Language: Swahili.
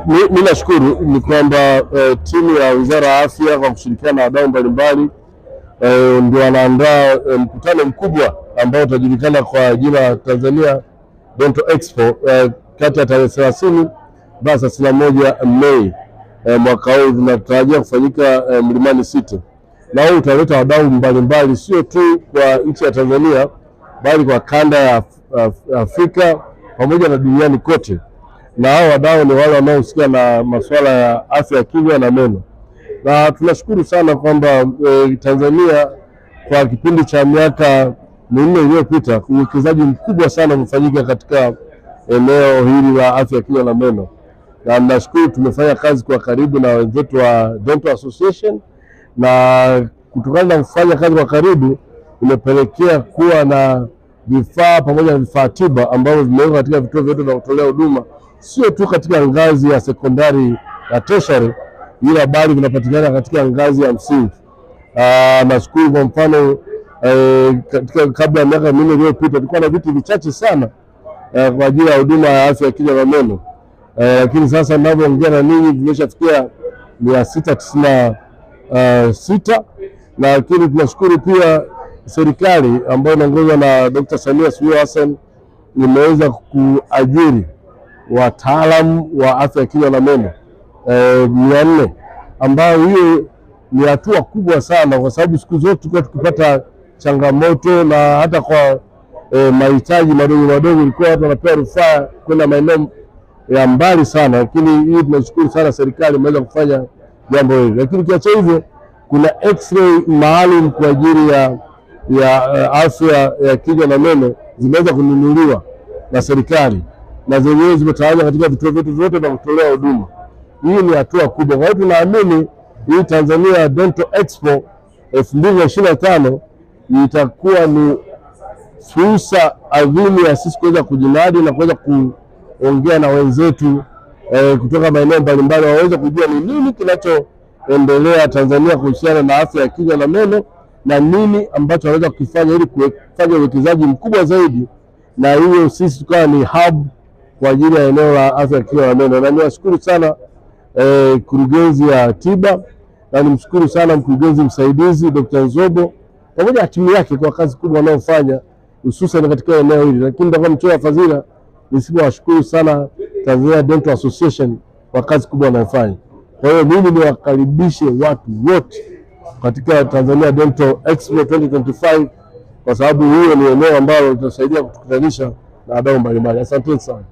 Mimi nashukuru ni kwamba timu ya Wizara ya Afya kwa kushirikiana na wadau mbalimbali ndio wanaandaa mkutano mkubwa ambao utajulikana kwa jina Tanzania Dental Expo kati ya tarehe 30 mpaka 31 Mei mwaka huu, tunatarajia kufanyika Mlimani City. Na huu utaleta wadau mbalimbali sio tu kwa nchi ya Tanzania bali kwa kanda ya Afrika pamoja na duniani kote. Na hao wadau ni wale wanaohusika na masuala ya afya ya kinywa na meno. Na tunashukuru sana kwamba Tanzania kwa kipindi cha miaka 4 iliyopita uwekezaji mkubwa sana umefanyika katika eneo hili la afya ya kinywa na meno. Na nashukuru tumefanya kazi kwa karibu na wenzetu wa Dental Association, na kutokana na kufanya kazi kwa karibu imepelekea kuwa na vifaa pamoja na vifaa tiba ambavyo vimewekwa katika vituo vyetu vya kutolea huduma, sio tu katika ngazi ya sekondari na tertiary, ila bali vinapatikana katika ngazi ya msingi. Nashukuru kwa mfano katika kabla ya miaka 4 iliyopita tulikuwa na vitu vichache sana kwa ajili ya huduma ya afya ya kinywa na meno, lakini sasa ninavyoongea na ninyi vimeshafikia 696. Lakini tunashukuru pia serikali ambayo inaongozwa na Dr. Samia Suluhu Hassan imeweza kuajiri wataalamu wa afya ya kinywa na meno 400, ambao hiyo ni hatua kubwa sana, kwa sababu siku zote tulikuwa tukipata changamoto na hata kwa mahitaji madogo ilikuwa watu wanapewa rufaa kwenda maeneo ya mbali sana. Lakini hii tunashukuru sana serikali imeweza kufanya jambo hili. Lakini kiacha hivyo kuna x-ray maalum kwa ajili ya afya ya kinywa na meno zimeweza kununuliwa na serikali na zenyewe zimetawanywa katika vituo vyetu vyote vya kutolea huduma. Hii ni hatua kubwa. Kwa hiyo tunaamini hii Tanzania Dental Expo 2025 itakuwa ni fursa adhimu ya sisi kuweza kujinadi na kuweza kuongea na wenzetu kutoka maeneo mbalimbali waweze kujua ni nini kinachoendelea Tanzania kuhusiana na afya ya kinywa na meno na nini ambacho wanaweza kufanya ili kufanya uwekezaji mkubwa zaidi, na hiyo sisi tukawa ni hub kwa ajili ya eneo la afya ya kinywa na meno. Na niwashukuru sana kurugenzi ya tiba, na nimshukuru sana mkurugenzi msaidizi Dr. Nzobo pamoja na timu yake kwa kazi kubwa wanayofanya hususan katika eneo hili. Lakini ndio mchoa fadhila nisipowashukuru sana Tanzania Dental Association kwa kazi kubwa wanayofanya. Kwa hiyo mimi niwakaribishe watu wote katika Tanzania Dental Expo 2025 kwa sababu hiyo ni eneo ambalo litasaidia kutukutanisha na wadau mbalimbali. Asante sana.